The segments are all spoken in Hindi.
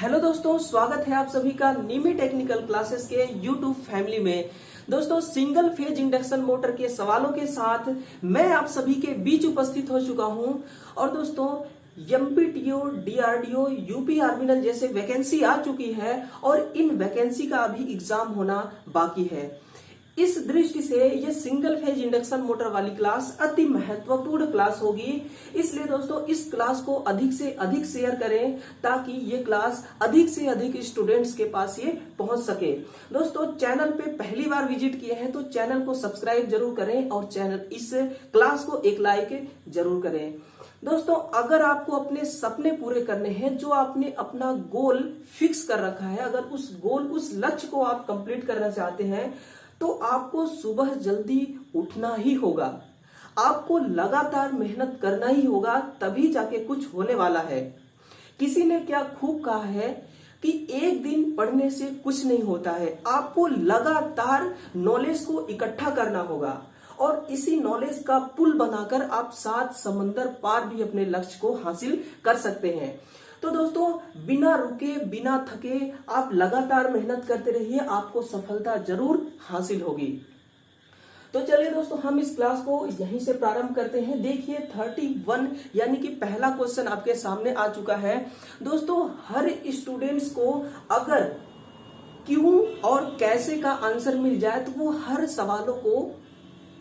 हेलो दोस्तों, स्वागत है आप सभी का नीमी टेक्निकल क्लासेस के यूट्यूब फैमिली में। दोस्तों, सिंगल फेज इंडक्शन मोटर के सवालों के साथ मैं आप सभी के बीच उपस्थित हो चुका हूं। और दोस्तों, एमपीटीओ, डीआरडीओ, यूपी आर्मिनल जैसे वैकेंसी आ चुकी है और इन वैकेंसी का अभी एग्जाम होना बाकी है। इस दृष्टि से ये सिंगल फेज इंडक्शन मोटर वाली क्लास अति महत्वपूर्ण क्लास होगी। इसलिए दोस्तों, इस क्लास को अधिक से अधिक शेयर करें ताकि ये क्लास अधिक से अधिक स्टूडेंट्स के पास ये पहुंच सके। दोस्तों, चैनल पे पहली बार विजिट किए हैं तो चैनल को सब्सक्राइब जरूर करें और इस क्लास को एक लाइक जरूर करें। दोस्तों, अगर आपको अपने सपने पूरे करने हैं, जो आपने अपना गोल फिक्स कर रखा है, अगर उस लक्ष्य को आप कंप्लीट करना चाहते हैं तो आपको सुबह जल्दी उठना ही होगा। आपको लगातार मेहनत करना ही होगा, तभी जाके कुछ होने वाला है। किसी ने क्या खूब कहा है कि एक दिन पढ़ने से कुछ नहीं होता है, आपको लगातार नॉलेज को इकट्ठा करना होगा और इसी नॉलेज का पुल बनाकर आप 7 समंदर पार भी अपने लक्ष्य को हासिल कर सकते हैं। तो दोस्तों, बिना रुके बिना थके आप लगातार मेहनत करते रहिए, आपको सफलता जरूर हासिल होगी। तो चलिए दोस्तों, हम इस क्लास को यहीं से प्रारंभ करते हैं। देखिए 31 यानी कि पहला क्वेश्चन आपके सामने आ चुका है। दोस्तों, हर स्टूडेंट्स को अगर क्यों और कैसे का आंसर मिल जाए तो वो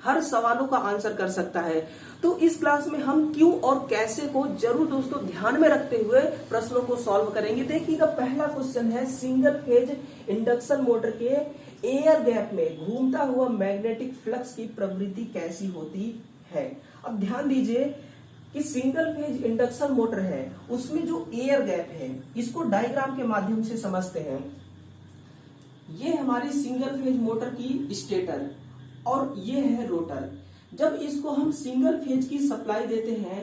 हर सवालों का आंसर कर सकता है। तो इस क्लास में हम क्यों और कैसे को जरूर दोस्तों ध्यान में रखते हुए प्रश्नों को सॉल्व करेंगे। देखिएगा, पहला क्वेश्चन है सिंगल फेज इंडक्शन मोटर के एयर गैप में घूमता हुआ मैग्नेटिक फ्लक्स की प्रवृत्ति कैसी होती है। अब ध्यान दीजिए कि सिंगल फेज इंडक्शन मोटर है, उसमें जो एयर गैप है इसको डायग्राम के माध्यम से समझते हैं। ये हमारी सिंगल फेज मोटर की स्टेटर और ये है रोटर। जब इसको हम सिंगल फेज की सप्लाई देते हैं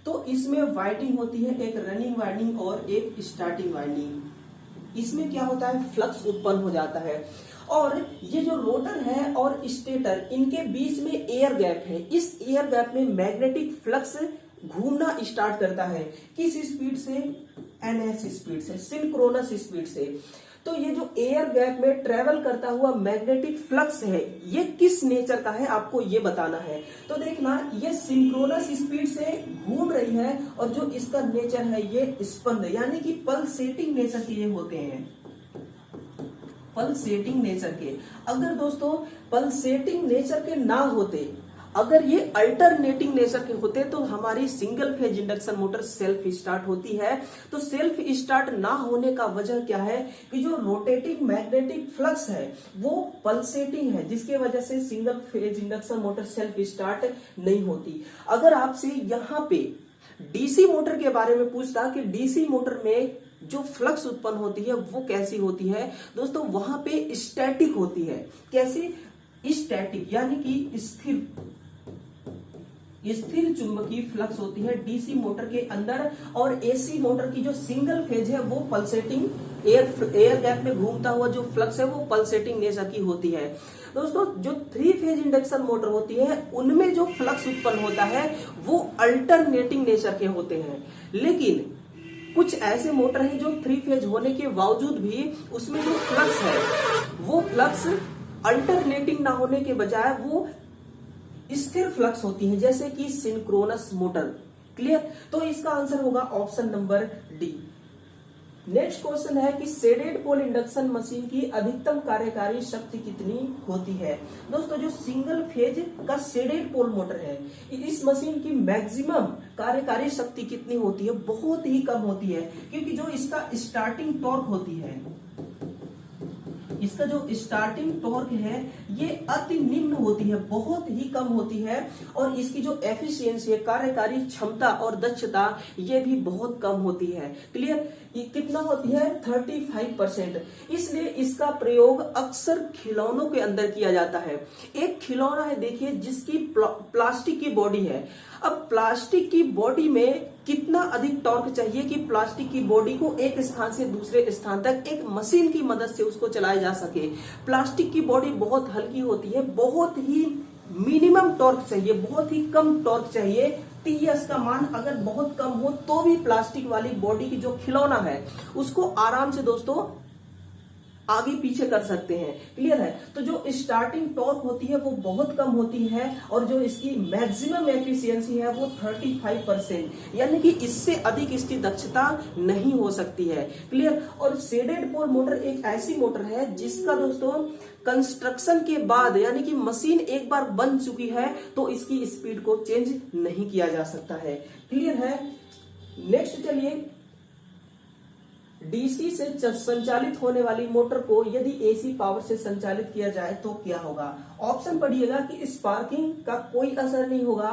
तो इसमें वाइंडिंग होती है, एक रनिंग वाइंडिंग और एक स्टार्टिंग वाइंडिंग। इसमें क्या होता है, फ्लक्स उत्पन्न हो जाता है। और ये जो रोटर है और स्टेटर, इनके बीच में एयर गैप है। इस एयर गैप में मैग्नेटिक फ्लक्स घूमना स्टार्ट करता है। किस स्पीड से? ns स्पीड से, सिंक्रोनस स्पीड से। तो ये जो एयर गैप में ट्रेवल करता हुआ मैग्नेटिक फ्लक्स है, ये किस नेचर का है आपको ये बताना है। तो देखना, ये सिंक्रोनस स्पीड से घूम रही है और जो इसका नेचर है ये स्पंद यानी कि पल्सेटिंग नेचर के ये होते हैं, पल्सेटिंग नेचर के। अगर दोस्तों पल्सेटिंग नेचर के ना होते, अगर ये अल्टरनेटिंग नेचर के होते तो हमारी single phase induction motor self start होती है। तो सेल्फ स्टार्ट ना होने का वजह क्या है कि जो रोटेटिंग मैग्नेटिक फ्लक्स है वो पल्सेटिंग है, जिसके वजह से single phase induction motor self start नहीं होती। अगर आपसे यहाँ पे डीसी मोटर के बारे में पूछता कि डीसी मोटर में जो फ्लक्स उत्पन्न होती है वो कैसी होती है, दोस्तों वहां पे स्टैटिक होती है। कैसे? स्टैटिक यानी कि स्थिर चुंबकीय फ्लक्स होती है डीसी मोटर के अंदर। और एसी मोटर की जो सिंगल फेज है वो पल्सेटिंग एयर गैप में घूमता हुआ जो फ्लक्स है वो पल्सेटिंग नेचर की होती है। दोस्तों, जो 3 फेज इंडक्शन मोटर होती है उनमें जो फ्लक्स उत्पन्न होता है वो अल्टरनेटिंग नेचर के होते हैं। लेकिन कुछ ऐसे मोटर हैं जो 3 फेज होने के बावजूद भी उसमें जो फ्लक्स है वो फ्लक्स अल्टरनेटिंग ना होने के बजाय वो स्थिर फ्लक्स होती है, जैसे कि सिंक्रोनस मोटर। क्लियर? तो इसका आंसर होगा option number D. Next question है कि शेडेड पोल इंडक्शन मशीन की अधिकतम कार्यकारी शक्ति कितनी होती है। दोस्तों, जो सिंगल फेज का शेडेड पोल मोटर है, इस मशीन की मैक्सिमम कार्यकारी शक्ति कितनी होती है? बहुत ही कम होती है, क्योंकि जो इसका स्टार्टिंग टॉर्क होती है, इसका जो स्टार्टिंग टॉर्क है ये अति निम्न होती है, बहुत ही कम होती है। और इसकी जो एफिशिएंसी है, कार्यकारी क्षमता और दक्षता, ये भी बहुत कम होती है। क्लियर? ये कितना होती है? 35%। इसलिए इसका प्रयोग अक्सर खिलौनों के अंदर किया जाता है। एक खिलौना है, देखिए, जिसकी प्लास्टिक की बॉडी है। अब प्लास्टिक की बॉडी में कितना अधिक टॉर्क चाहिए कि प्लास्टिक की बॉडी को एक स्थान से दूसरे स्थान तक एक मशीन की मदद से उसको चलाया जा सके। प्लास्टिक की बॉडी बहुत हल्की होती है, बहुत ही मिनिमम टॉर्क चाहिए, बहुत ही कम टॉर्क चाहिए टीएस का मान अगर बहुत कम हो तो भी प्लास्टिक वाली बॉडी की जो खिलौना है उसको आराम से दोस्तों आगे पीछे कर सकते हैं। क्लियर है? तो जो स्टार्टिंग टॉर्क होती है वो बहुत कम होती है और जो इसकी मैक्सिमम एफिशिएंसी है वो 35%, यानी कि इससे अधिक इसकी दक्षता नहीं हो सकती है। क्लियर? और शेडेड पोल मोटर एक ऐसी मोटर है जिसका दोस्तों कंस्ट्रक्शन के बाद, यानी कि मशीन एक बार बन चुकी है तो इसकी स्पीड को चेंज नहीं किया जा सकता है। क्लियर है? नेक्स्ट चलिए, डीसी से संचालित होने वाली मोटर को यदि एसी पावर से संचालित किया जाए तो क्या होगा? ऑप्शन पढ़िएगा कि स्पार्किंग का कोई असर नहीं होगा,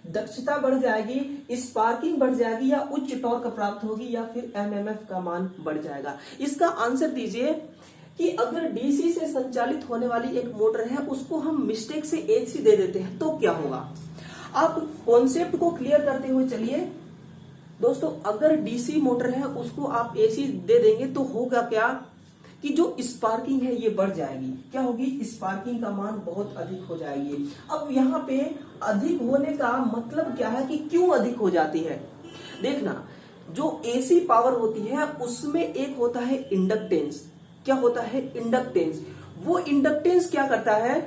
दक्षता बढ़ जाएगी, स्पार्किंग बढ़ जाएगी या उच्च टॉर्क प्राप्त होगी या फिर एमएमएफ का मान बढ़ जाएगा। इसका आंसर दीजिए कि अगर डीसी से संचालित होने वाली एक मोटर है उसको हम मिस्टेक से एसी दे देते हैं तो क्या होगा? आप कॉन्सेप्ट को क्लियर करते हुए चलिए दोस्तों। अगर डीसी मोटर है उसको आप एसी दे देंगे तो होगा क्या कि जो स्पार्किंग है ये बढ़ जाएगी। क्या होगी? स्पार्किंग का मान बहुत अधिक हो जाएगी। अब यहाँ पे अधिक होने का मतलब क्या है कि क्यों अधिक हो जाती है? देखना, जो एसी पावर होती है उसमें एक होता है इंडक्टेंस। क्या होता है? इंडक्टेंस। वो इंडक्टेंस क्या करता है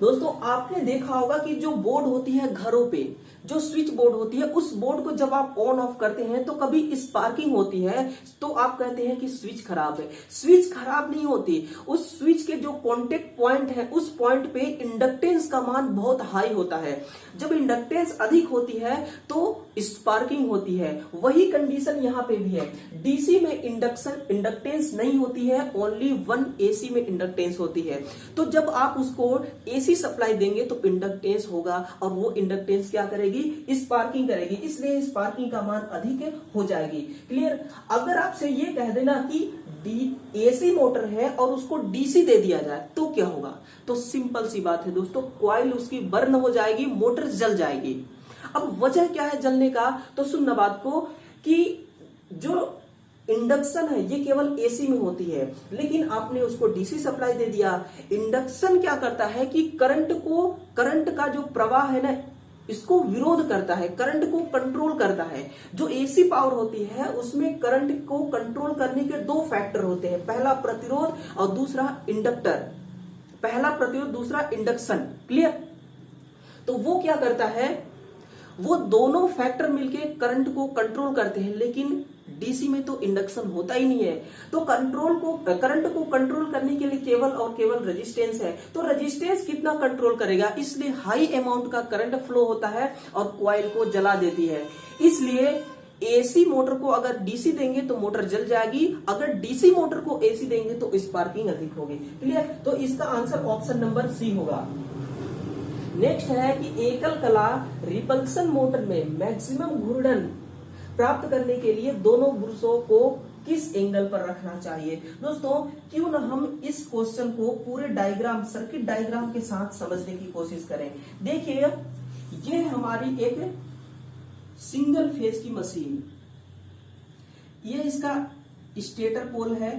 दोस्तों? आपने देखा होगा कि जो बोर्ड होती है घरों पे, जो स्विच बोर्ड होती है, उस बोर्ड को जब आप ऑन ऑफ करते हैं तो कभी स्पार्किंग होती है तो आप कहते हैं कि स्विच खराब है। स्विच खराब नहीं होती, उस स्विच के जो कॉन्टेक्ट पॉइंट है उस पॉइंट पे इंडक्टेंस का मान बहुत हाई होता है। जब इंडक्टेंस अधिक होती है तो स्पार्किंग होती है। वही कंडीशन यहाँ पे भी है। डीसी में इंडक्टेंस नहीं होती है, ओनली वन एसी में इंडक्टेंस होती है। तो जब आप उसको एसी सप्लाई देंगे तो इंडक्टेंस होगा और वो इंडक्टेंस क्या करेगी? स्पार्किंग करेगी, इसलिए स्पार्किंग का मान अधिक हो जाएगी। क्लियर? अगर आपसे ये कह देना कि एसी मोटर है और उसको डीसी दे दिया जाए तो क्या होगा? तो सिंपल सी बात है दोस्तों, कॉइल उसकी बर्न हो जाएगी, मोटर जल जाएगी। अब वजह क्या है जलने का? तो सुनना बात को कि जो इंडक्शन है ये केवल एसी में होती है, लेकिन आपने उसको डीसी सप्लाई दे दिया। इंडक्शन क्या करता है कि करंट का जो प्रवाह है ना इसको विरोध करता है, करंट को कंट्रोल करता है। जो एसी पावर होती है उसमें करंट को कंट्रोल करने के दो फैक्टर होते हैं, पहला प्रतिरोध और दूसरा इंडक्टर। पहला प्रतिरोध, दूसरा इंडक्शन। क्लियर? तो वो क्या करता है, वो दोनों फैक्टर मिलके करंट को कंट्रोल करते हैं, लेकिन डीसी में तो इंडक्शन होता ही नहीं है। तो करंट को कंट्रोल करने के लिए केवल और केवल रेजिस्टेंस है। तो रेजिस्टेंस कितना कंट्रोल करेगा? इसलिए हाई अमाउंट का करंट फ्लो होता है और कॉइल को जला देती है। इसलिए एसी मोटर को अगर डीसी देंगे तो मोटर जल जाएगी, अगर डीसी मोटर को एसी देंगे तो स्पार्किंग अधिक होगी। क्लियर? तो इसका आंसर ऑप्शन नंबर सी होगा। नेक्स्ट है कि एकल कला रिपल्सन मोटर में मैक्सिमम घूर्णन प्राप्त करने के लिए दोनों ब्रशों को किस एंगल पर रखना चाहिए? दोस्तों क्यों ना हम इस क्वेश्चन को पूरे डायग्राम, सर्किट डायग्राम के साथ समझने की कोशिश करें। देखिए, ये हमारी एक सिंगल फेज की मशीन, ये इसका स्टेटर पोल है,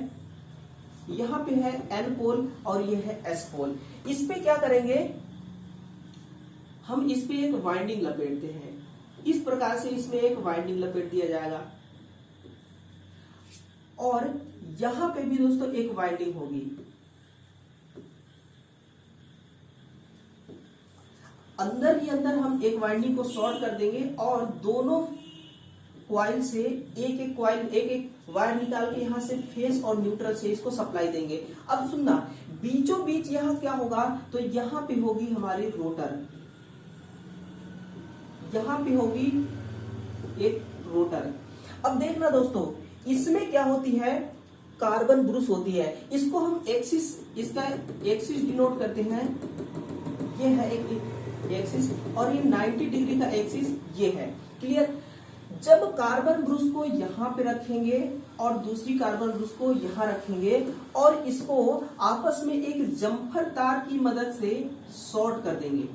यहां पे है एन पोल और ये है एस पोल। इस पे क्या करेंगे हम? इस पे एक वाइंडिंग लपेटते हैं। इस प्रकार से इसमें एक वाइंडिंग लपेट दिया जाएगा और यहां पे भी दोस्तों एक वाइंडिंग होगी। अंदर ही अंदर हम एक वाइंडिंग को शॉर्ट कर देंगे और दोनों कॉइल से एक एक वायर निकाल के यहां से फेज और न्यूट्रल से इसको सप्लाई देंगे। अब सुनना, बीचों बीच यहां क्या होगा? तो यहां पे होगी हमारी रोटर, यहां पे होगी एक रोटर। अब देखना दोस्तों, इसमें क्या होती है? कार्बन ब्रुश होती है। इसको हम एक्सिस, इसका एक्सिस डिनोट करते हैं। ये है एक एक्सिस और ये 90 डिग्री का एक्सिस ये है। क्लियर? जब कार्बन ब्रुश को यहां पे रखेंगे और दूसरी कार्बन ब्रुश को यहां रखेंगे और इसको आपस में एक जम्फर तार की मदद से शॉर्ट कर देंगे।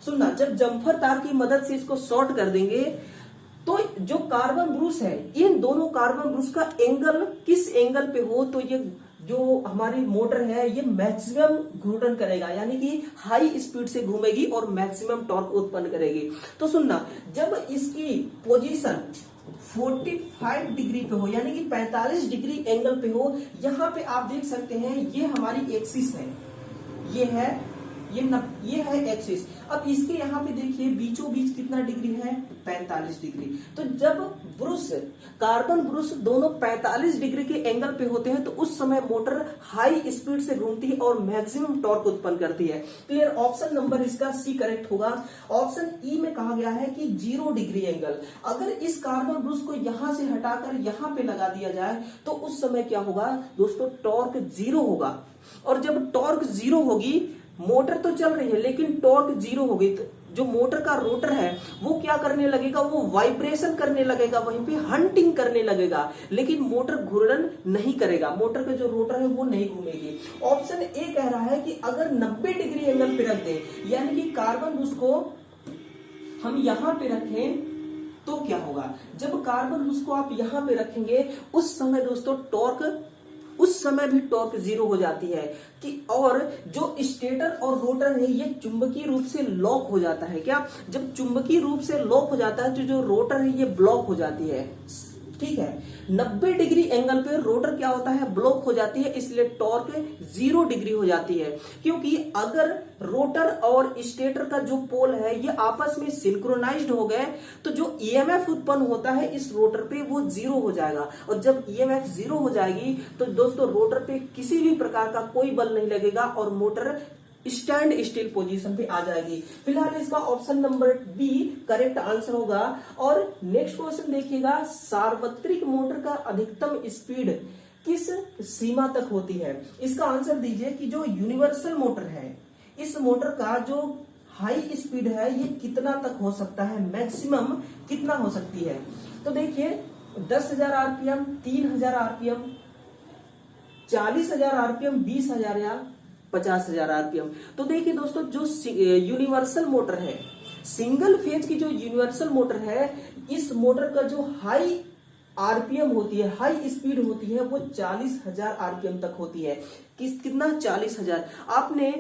सुनना, जब जम्फर तार की मदद से इसको शॉर्ट कर देंगे तो जो कार्बन ब्रुश है, इन दोनों कार्बन ब्रुश का एंगल किस एंगल पे हो तो ये जो हमारी मोटर है ये मैक्सिमम घूर्णन करेगा, यानी कि हाई स्पीड से घूमेगी और मैक्सिमम टॉर्क उत्पन्न करेगी। तो सुनना, जब इसकी पोजीशन 45 डिग्री पे हो, यानी कि 45 डिग्री एंगल पे हो, यहाँ पे आप देख सकते हैं ये हमारी एक्सिस है, ये है एक्सिस। अब इसके यहाँ पे देखिए बीचों बीच कितना डिग्री है, 45 डिग्री। तो जब कार्बन ब्रुश दोनों 45 डिग्री के एंगल पे होते हैं तो उस समय मोटर हाई स्पीड से घूमती है और मैक्सिमम टॉर्क उत्पन्न करती है। क्लियर? ऑप्शन नंबर इसका सी करेक्ट होगा। ऑप्शन ई में कहा गया है कि 0 डिग्री एंगल। अगर इस कार्बन ब्रुश को यहां से हटाकर यहां पे लगा दिया जाए तो उस समय क्या होगा दोस्तों, टॉर्क 0 होगा। और जब टॉर्क 0 होगी, मोटर तो चल रही है लेकिन टॉर्क 0 होगी, तो जो मोटर का रोटर है वो क्या करने लगेगा, वो वाइब्रेशन करने लगेगा, वहीं पे हंटिंग करने लगेगा, लेकिन मोटर घूर्णन नहीं करेगा, मोटर का जो रोटर है वो नहीं घूमेगी। ऑप्शन ए कह रहा है कि अगर 90 डिग्री एंगल पे रख दे, यानी कि कार्बन ब्रुश को हम यहां पे रखें तो क्या होगा, जब कार्बन ब्रुश को आप यहां पे रखेंगे उस समय दोस्तों उस समय भी टॉर्क 0 हो जाती है कि, और जो स्टेटर और रोटर है ये चुंबकीय रूप से लॉक हो जाता है। क्या? जब चुंबकीय रूप से लॉक हो जाता है तो जो रोटर है ये ब्लॉक हो जाती है। ठीक है, 90 डिग्री एंगल पे रोटर क्या होता है, ब्लॉक हो जाती है, इसलिए टॉर्क 0 डिग्री हो जाती है। क्योंकि अगर रोटर और स्टेटर का जो पोल है ये आपस में सिंक्रोनाइज्ड हो गए तो जो ईएमएफ उत्पन्न होता है इस रोटर पे वो 0 हो जाएगा। और जब ईएमएफ 0 हो जाएगी तो दोस्तों रोटर पे किसी भी प्रकार का कोई बल नहीं लगेगा और मोटर स्टैंड स्टिल पोजीशन पे आ जाएगी। फिलहाल इसका option number B correct answer होगा। और नेक्स्ट क्वेश्चन देखिएगा, सार्वत्रिक मोटर का अधिकतम स्पीड किस सीमा तक होती है? इसका आंसर दीजिए कि जो यूनिवर्सल मोटर है, इस मोटर का जो हाई स्पीड है ये कितना तक हो सकता है, मैक्सिमम कितना हो सकती है? तो देखिए 10,000 आरपीएम, 3,000 आरपीएम, 40,000 आरपीएम, 20,000 या 50,000 आरपीएम। तो देखिए दोस्तों, जो यूनिवर्सल मोटर है, सिंगल फेज की जो यूनिवर्सल मोटर है, इस मोटर का जो हाई आरपीएम होती है, हाई स्पीड होती है, वो 40,000 आरपीएम तक होती है। कितना? 40,000। आपने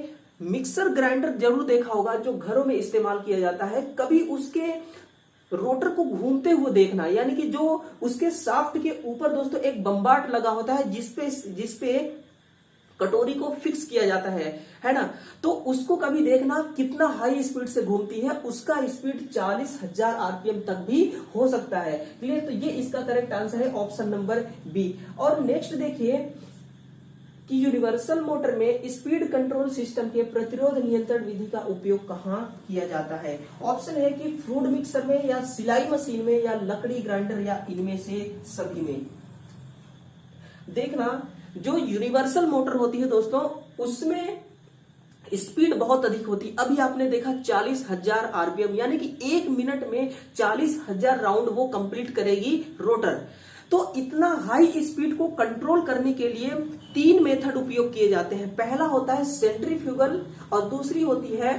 मिक्सर ग्राइंडर जरूर देखा होगा जो घरों में इस्तेमाल किया जाता है, कभी उसके रोटर को घूमते हुए देखना, यानी कि जो उसके शाफ्ट के ऊपर दोस्तों एक बम्बाट लगा होता है जिसपे कटोरी को फिक्स किया जाता है ना, तो उसको कभी देखना कितना हाई स्पीड से घूमती है, उसका स्पीड 40,000 आरपीएम तक भी हो सकता है। क्लियर? तो ये इसका करेक्ट आंसर है ऑप्शन नंबर बी। और नेक्स्ट देखिए कि यूनिवर्सल मोटर में स्पीड कंट्रोल सिस्टम के प्रतिरोध नियंत्रण विधि का उपयोग कहाँ किया जाता है? ऑप्शन है कि फ्रूट मिक्सर में, या सिलाई मशीन में, या लकड़ी ग्राइंडर, या इनमें से सभी में। देखना, जो यूनिवर्सल मोटर होती है दोस्तों उसमें स्पीड बहुत अधिक होती। अभी आपने देखा 40,000 आरपीएम, यानी कि 1 मिनट में 40,000 राउंड वो कंप्लीट करेगी रोटर। तो इतना हाई स्पीड को कंट्रोल करने के लिए 3 मेथड उपयोग किए जाते हैं। पहला होता है सेंट्रीफ्यूगल, और दूसरी होती है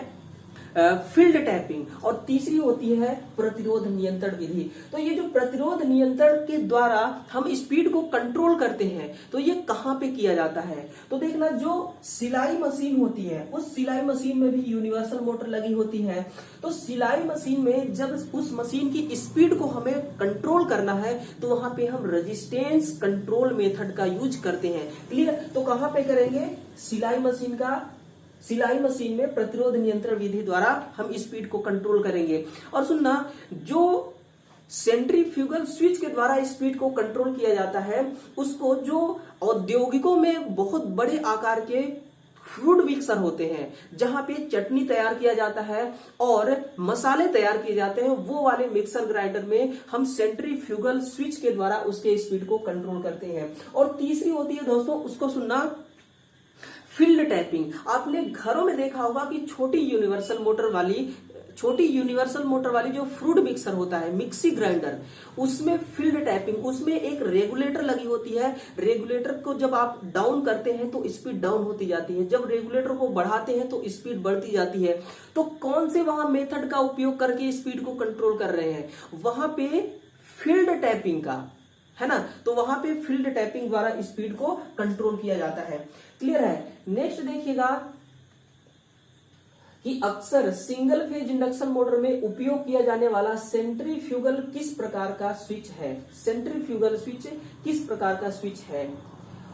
फील्ड टैपिंग, और तीसरी होती है प्रतिरोध नियंत्रण विधि। तो ये जो प्रतिरोध नियंत्रण के द्वारा हम स्पीड को कंट्रोल करते हैं, तो ये कहां पे किया जाता है? तो देखना, जो सिलाई मशीन होती है उस सिलाई मशीन में भी यूनिवर्सल मोटर लगी होती है। तो सिलाई मशीन में जब उस मशीन की स्पीड को हमें कंट्रोल करना है तो वहां पे हम रेजिस्टेंस कंट्रोल मेथड का यूज करते हैं। क्लियर? तो कहां पे करेंगे? सिलाई मशीन में प्रतिरोध नियंत्रण विधि द्वारा हम स्पीड को कंट्रोल करेंगे। और सुनना, जो सेंट्रीफ्यूगल स्विच के द्वारा स्पीड को कंट्रोल किया जाता है उसको जो औद्योगिकों में बहुत बड़े आकार के फ्रूट मिक्सर होते हैं, जहां पे चटनी तैयार किया जाता है और मसाले तैयार किए जाते हैं, वो वाले मिक्सर ग्राइंडर में हम सेंट्रीफ्यूगल स्विच के द्वारा उसके स्पीड को कंट्रोल करते हैं। और तीसरी होती है दोस्तों, उसको सुनना, फील्ड टैपिंग। आपने घरों में देखा होगा कि छोटी यूनिवर्सल मोटर वाली जो फ्रूट मिक्सर होता है, मिक्सी ग्राइंडर, उसमें फील्ड टैपिंग, उसमें एक रेगुलेटर लगी होती है। रेगुलेटर को जब आप डाउन करते हैं तो स्पीड डाउन होती जाती है, जब रेगुलेटर को बढ़ाते हैं तो स्पीड बढ़ती जाती है। तो कौन से वहां मेथड का उपयोग करके स्पीड को कंट्रोल कर रहे हैं? वहां पे फील्ड टैपिंग का, है ना, तो वहां पे फील्ड टैपिंग द्वारा स्पीड को कंट्रोल किया जाता है। क्लियर है। नेक्स्ट देखिएगा कि अक्सर सिंगल फेज इंडक्शन मोटर में उपयोग किया जाने वाला सेंट्रीफ्यूगल किस प्रकार का स्विच है। सेंट्रीफ्यूगल स्विच किस प्रकार का स्विच है।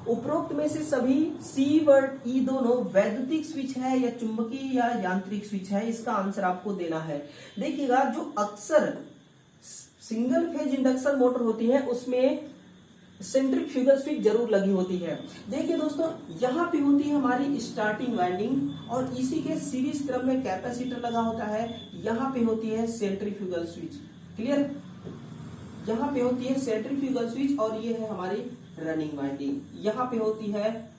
उपरोक्त में से सभी सी व ई दोनों वैद्युतिक स्विच है या चुंबकीय या यांत्रिक स्विच है, इसका आंसर आपको देना है। देखिएगा जो अक्सर सिंगल फेज इंडक्शन मोटर होती है उसमें सेंट्रीफ्यूगल स्विच जरूर लगी होती है। देखिए दोस्तों, यहाँ पे होती है हमारी स्टार्टिंग वाइंडिंग और इसी के सीरीज क्रम में कैपेसिटर लगा होता है। यहाँ पे होती है सेंट्रीफ्यूगल स्विच। क्लियर। यहाँ पे होती है सेंट्रीफ्यूगल स्विच और ये है हमारी रनिंग वाइंडिंग। यहाँ पे होती है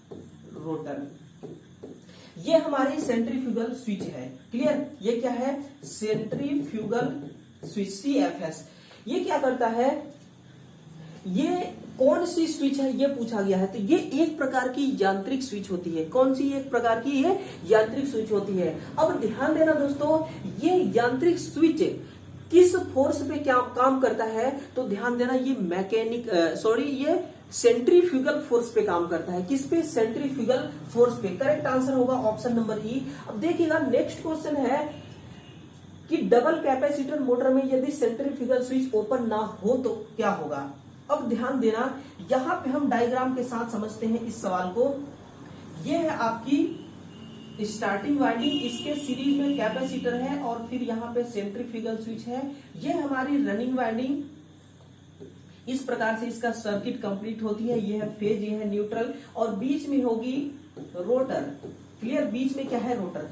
रोटर। ये हमारी सेंट्रीफ्यूगल स्विच है। क्लियर। ये क्या है, सेंट्रीफ्यूगल स्विच, CFS। ये क्या करता है, ये कौन सी स्विच है ये पूछा गया है, तो ये एक प्रकार की यांत्रिक स्विच होती है। कौन सी एक प्रकार की ये यांत्रिक स्विच होती है। अब ध्यान देना दोस्तों, ये यांत्रिक स्विच किस फोर्स पे क्या काम करता है, तो ध्यान देना ये सेंट्रीफ्यूगल फोर्स पे काम करता है। किस पे, सेंट्रीफ्यूगल फोर्स पे। करेक्ट आंसर होगा ऑप्शन नंबर ई। अब देखिएगा नेक्स्ट क्वेश्चन है कि डबल कैपेसिटर मोटर में यदि सेंट्रीफ्यूगल स्विच ओपन ना हो तो क्या होगा। अब ध्यान देना, यहां पे हम डायग्राम के साथ समझते हैं इस सवाल को। ये है आपकी स्टार्टिंग वाइंडिंग, इसके सीरीज में कैपेसिटर है और फिर यहाँ पे सेंट्रीफ्यूगल स्विच है। ये हमारी रनिंग वाइंडिंग, इस प्रकार से इसका सर्किट कंप्लीट होती है। ये है फेज, ये है न्यूट्रल और बीच में होगी रोटर। क्लियर। बीच में क्या है, रोटर।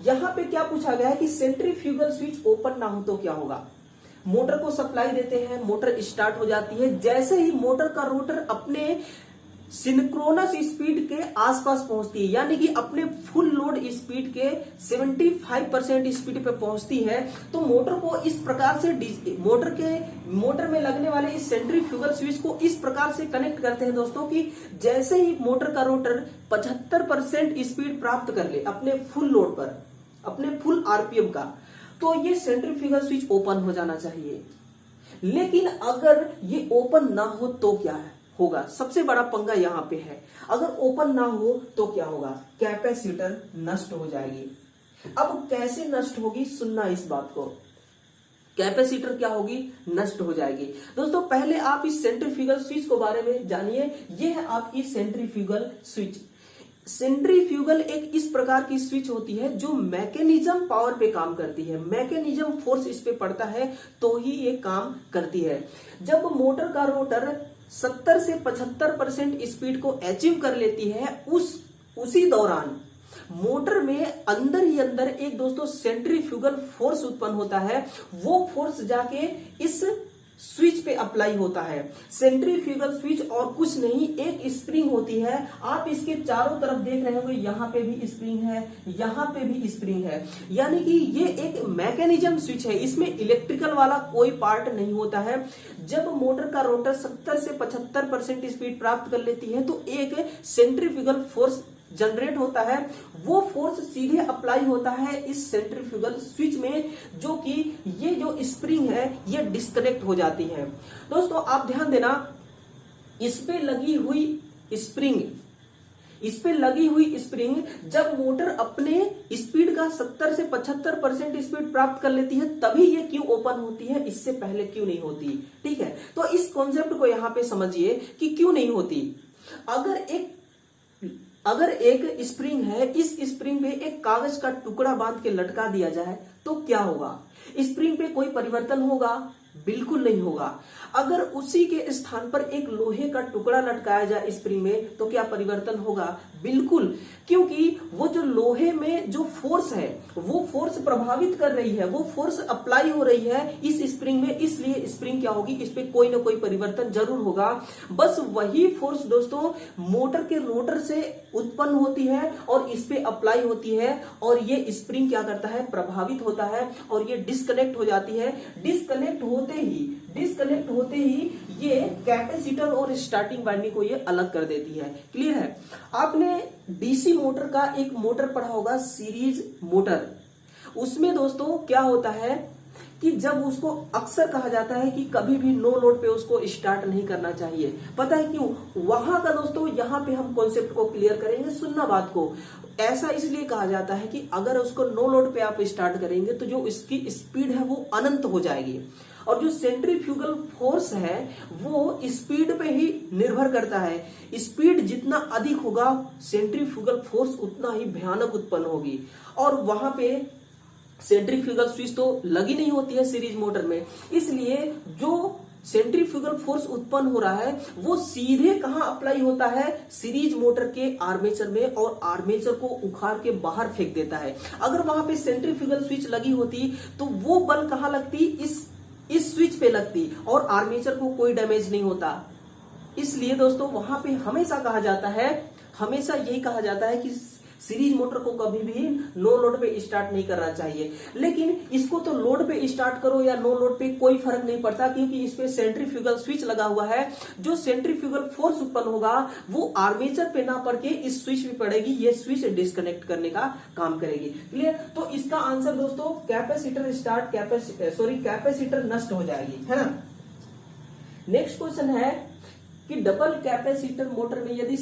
यहां पे क्या पूछा गया है कि सेंट्रीफ्यूगल स्विच ओपन ना हो तो क्या होगा। मोटर को सप्लाई देते हैं, मोटर स्टार्ट हो जाती है। जैसे ही मोटर का रोटर अपने सिंक्रोनस स्पीड के आसपास पहुंचती है, यानी कि अपने फुल लोड स्पीड के 75% स्पीड पे पहुंचती है, तो मोटर को इस प्रकार से मोटर में लगने वाले इस सेंट्रीफ्यूगल स्विच को इस प्रकार से कनेक्ट करते हैं दोस्तों कि जैसे ही मोटर का रोटर 75% स्पीड प्राप्त कर ले अपने फुल लोड पर, अपने फुल RPM का, तो ये सेंट्रीफ्यूगल स्विच ओपन हो जाना चाहिए। लेकिन अगर ये ओपन ना हो तो क्या होगा, सबसे बड़ा पंगा यहां पे है। अगर ओपन ना हो तो क्या होगा, कैपेसिटर नष्ट हो जाएगी। अब कैसे नष्ट होगी, सुनना इस बात को। कैपेसिटर क्या होगी, नष्ट हो जाएगी। दोस्तों पहले आप इस सेंट्रीफ्यूगल स्विच के बारे में जानिए। ये है आपकी सेंट्रीफ्यूगल स्विच। सेंट्रीफ्यूगल एक इस प्रकार की स्विच होती है जो मैकेनिज्म पावर पे काम करती है। मैकेनिज्म फोर्स इस पे पड़ता है तो ही ये काम करती है। जब मोटर का रोटर 70 से 75% स्पीड को अचीव कर लेती है, उसी दौरान मोटर में अंदर ही अंदर एक दोस्तों सेंट्रीफ्यूगल फोर्स उत्पन्न होता है। वो फोर्स जाके इस स्विच पे अप्लाई होता है। सेंट्रीफ्यूगल स्विच और कुछ नहीं, एक स्प्रिंग होती है। आप इसके चारों तरफ देख रहे होंगे, यहाँ पे भी स्प्रिंग है, यहाँ पे भी स्प्रिंग है। यानी कि ये एक मैकेनिज्म स्विच है, इसमें इलेक्ट्रिकल वाला कोई पार्ट नहीं होता है। जब मोटर का रोटर 70 से 75% स्पीड प्राप्त कर लेती है तो एक सेंट्रीफ्यूगल फोर्स जनरेट होता है। वो फोर्स सीधे अप्लाई होता है इस सेंट्रीफ्यूगल स्विच में, जो कि ये जो स्प्रिंग है ये डिस्कनेक्ट हो जाती है। दोस्तों आप ध्यान देना, इस पे लगी हुई स्प्रिंग जब मोटर अपने स्पीड का 70 से 75% स्पीड प्राप्त कर लेती है तभी ये क्यों ओपन होती है, इससे पहले क्यों नहीं होती। ठीक है, तो इस कॉन्सेप्ट को यहां पे समझिए कि क्यों नहीं होती। अगर एक स्प्रिंग है, इस स्प्रिंग पे एक कागज का टुकड़ा बांध के लटका दिया जाए तो क्या होगा, स्प्रिंग पे कोई परिवर्तन होगा, बिल्कुल नहीं होगा। अगर उसी के स्थान पर एक लोहे का टुकड़ा लटकाया जाए स्प्रिंग में तो क्या परिवर्तन होगा, बिल्कुल, क्योंकि वो जो लोहे में जो फोर्स है वो फोर्स प्रभावित कर रही है, वो फोर्स अप्लाई हो रही है इस स्प्रिंग में, इसलिए स्प्रिंग क्या होगी, इस पे कोई ना कोई परिवर्तन जरूर होगा। बस वही फोर्स दोस्तों मोटर के रोटर से उत्पन्न होती है और इस पे अप्लाई होती है और ये स्प्रिंग क्या करता है, प्रभावित होता है और ये डिस्कनेक्ट हो जाती है। डिस्कनेक्ट होते ही ये कैपेसिटर और स्टार्टिंग वाइंडिंग को ये अलग कर देती है। क्लियर है। आपने डीसी मोटर का एक मोटर पढ़ा होगा, सीरीज मोटर। उसमें दोस्तों क्या होता है कि जब उसको अक्सर कहा जाता है कि कभी भी नो लोड पे उसको स्टार्ट नहीं करना चाहिए। पता है क्यों? वहां का दोस्तों यहाँ पे हम कॉन्सेप्ट को क्लियर करेंगे, सुनना बात को। ऐसा इसलिए कहा जाता है कि अगर उसको नो लोड पे आप स्टार्ट करेंगे तो जो इसकी स्पीड है वो अनंत हो जाएगी, और जो सेंट्रीफ्यूगल फोर्स है वो स्पीड पे ही निर्भर करता है। स्पीड जितना अधिक होगा सेंट्रीफ्यूगल फोर्स उतना ही भयानक उत्पन्न होगी, और वहां पे सेंट्रीफ्यूगल स्विच तो लगी नहीं होती है सीरीज मोटर में, इसलिए जो सेंट्रीफ्यूगल फोर्स उत्पन्न हो रहा है वो सीधे कहां अप्लाई होता है? सीरीज मोटर के आर्मेचर में, और आर्मेचर को उखाड़ के बाहर फेंक देता है। अगर वहां पे सेंट्रीफ्यूगल स्विच लगी होती तो वो बल कहां लगती? इस स्विच पे लगती, और आर्मेचर को कोई डैमेज नहीं होता। इसलिए दोस्तों वहां पे हमेशा कहा जाता है, हमेशा यही कहा जाता है कि सीरीज मोटर को कभी भी नो लोड पे स्टार्ट नहीं करना चाहिए। लेकिन इसको तो लोड पे स्टार्ट करो या नो लोड पे कोई फर्क नहीं पड़ता, क्योंकि इस पे सेंट्रीफ्यूगल स्विच लगा हुआ है। जो सेंट्रीफ्यूगल फोर्स उत्पन्न होगा वो आर्मेचर पे ना पड़ के इस स्विच पे पड़ेगी, ये स्विच डिस्कनेक्ट करने का काम करेगी। क्लियर? तो इसका आंसर दोस्तों कैपेसिटर नष्ट हो जाएगी, है ना। नेक्स्ट क्वेश्चन है कि डबल कैपेसिटर मोटर में यदि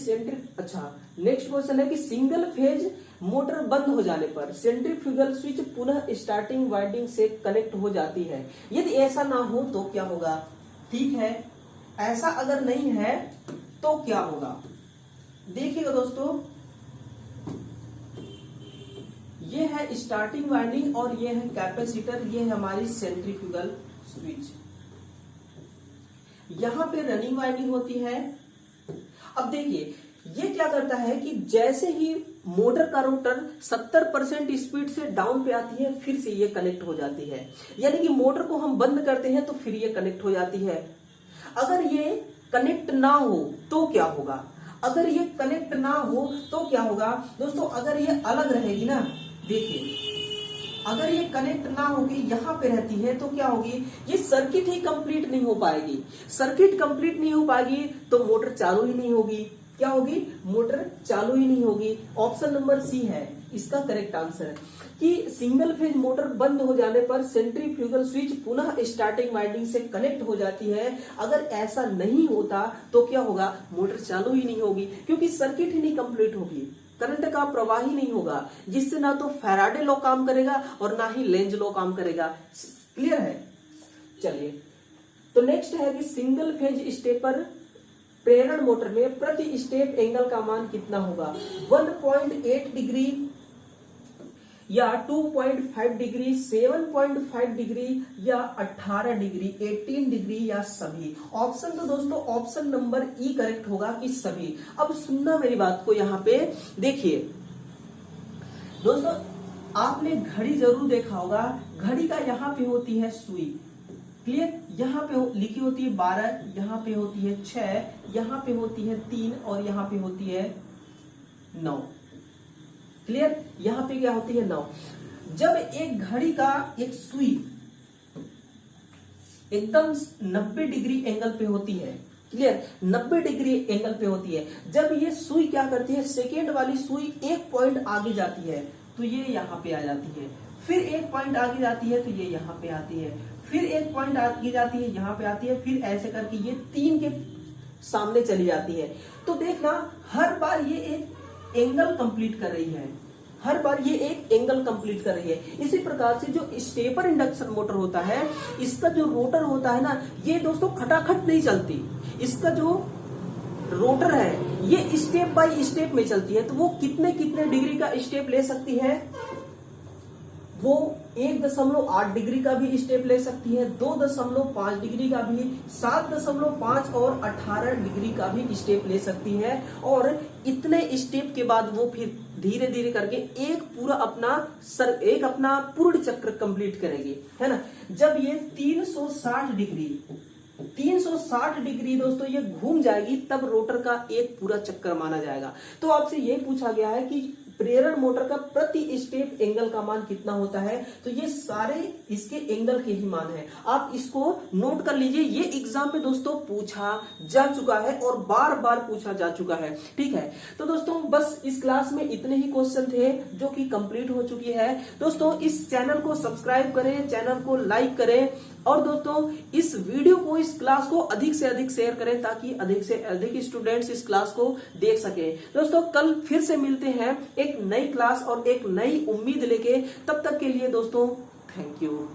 नेक्स्ट क्वेश्चन है कि सिंगल फेज मोटर बंद हो जाने पर सेंट्रीफ्यूगल स्विच पुनः स्टार्टिंग वाइंडिंग से कनेक्ट हो जाती है। यदि ऐसा ना हो तो क्या होगा? ठीक है, ऐसा अगर नहीं है तो क्या होगा? देखिएगा दोस्तों, ये है स्टार्टिंग वाइंडिंग और ये है कैपेसिटर, ये है हमारी सेंट्रीफ्यूगल स्विच। यहां पे रनिंग वाइंडिंग होती है। अब देखिए ये क्या करता है कि जैसे ही मोटर का रोटर 70% स्पीड से डाउन पे आती है फिर से ये कनेक्ट हो जाती है। यानी कि मोटर को हम बंद करते हैं तो फिर ये कनेक्ट हो जाती है। अगर ये कनेक्ट ना हो तो क्या होगा? अगर ये कनेक्ट ना हो तो क्या होगा दोस्तों? अगर ये अलग रहेगी ना, देखिए अगर ये कनेक्ट ना होगी यहां पे रहती है तो क्या होगी? ये सर्किट ही कंप्लीट नहीं हो पाएगी। सर्किट कंप्लीट नहीं हो पाएगी तो मोटर चालू ही नहीं होगी। क्या होगी? मोटर चालू ही नहीं होगी। ऑप्शन नंबर सी है इसका करेक्ट आंसर कि सिंगल फेज मोटर बंद हो जाने पर सेंट्रीफ्यूगल स्विच पुनः स्टार्टिंग वाइंडिंग से कनेक्ट हो जाती है। अगर ऐसा नहीं होता तो क्या होगा? मोटर चालू ही नहीं होगी, क्योंकि सर्किट ही नहीं कंप्लीट होगी, करंट का प्रवाह ही नहीं होगा, जिससे ना तो फैराडे लॉ काम करेगा और ना ही लेंज लॉ काम करेगा। क्लियर है? चलिए, तो नेक्स्ट है कि सिंगल फेज स्टेपर प्रेरण मोटर में प्रति स्टेप एंगल का मान कितना होगा? 1.8 डिग्री या 2.5 डिग्री, 7.5 डिग्री या 18 डिग्री, 18 डिग्री या सभी। ऑप्शन तो दोस्तों ऑप्शन नंबर ई करेक्ट होगा कि सभी। अब सुनना मेरी बात को, यहां पे देखिए दोस्तों, आपने घड़ी जरूर देखा होगा। घड़ी का यहाँ पे होती है सुई, क्लियर? यहाँ पे लिखी होती है 12, यहाँ पे होती है 6, यहाँ पे होती है 3 और यहाँ पे होती है 9। क्लियर? यहाँ पे क्या होती है? 9। जब एक घड़ी का एक सुई एकदम 90 डिग्री एंगल पे होती है, क्लियर? 90 डिग्री एंगल पे होती है, जब ये सुई क्या करती है? सेकेंड वाली सुई एक पॉइंट आगे जाती है तो ये यहाँ पे आ जाती है, फिर एक पॉइंट आगे जाती है तो ये यहाँ पे आती है, फिर एक पॉइंट आगे जाती है यहाँ पे आती है, फिर ऐसे करके ये 3 के सामने चली जाती है। तो देखना हर बार ये एक एंगल कंप्लीट कर रही है, हर बार ये एक एंगल कंप्लीट कर रही है। इसी प्रकार से जो स्टेपर इंडक्शन मोटर होता है, इसका जो रोटर होता है ना, ये दोस्तों खटाखट नहीं चलती। इसका जो रोटर है ये स्टेप बाय स्टेप में चलती है। तो वो कितने कितने डिग्री का स्टेप ले सकती है? वो 1.8 डिग्री का भी स्टेप ले सकती है, 2.5 डिग्री का भी, 7.5 और 18 डिग्री का भी स्टेप ले सकती है। और इतने स्टेप के बाद वो फिर धीरे धीरे करके एक अपना पूर्ण चक्र कंप्लीट करेगी, है ना। जब ये 360 डिग्री दोस्तों ये घूम जाएगी तब रोटर का एक पूरा चक्कर माना जाएगा। तो आपसे ये पूछा गया है कि प्रेरण मोटर का प्रति स्टेप एंगल का मान कितना होता है। तो ये सारे इसके एंगल के ही मान है, आप इसको नोट कर लीजिए। ये एग्जाम में दोस्तों पूछा जा चुका है और बार बार पूछा जा चुका है, ठीक है। तो दोस्तों बस इस क्लास में इतने ही क्वेश्चन थे जो कि कंप्लीट हो चुकी है। दोस्तों इस चैनल को सब्सक्राइब करें, चैनल को लाइक करें और दोस्तों इस वीडियो को, इस क्लास को अधिक से अधिक शेयर करें ताकि अधिक से अधिक स्टूडेंट्स इस क्लास को देख सके। दोस्तों कल फिर से मिलते हैं एक नई क्लास और एक नई उम्मीद लेके, तब तक के लिए दोस्तों थैंक यू।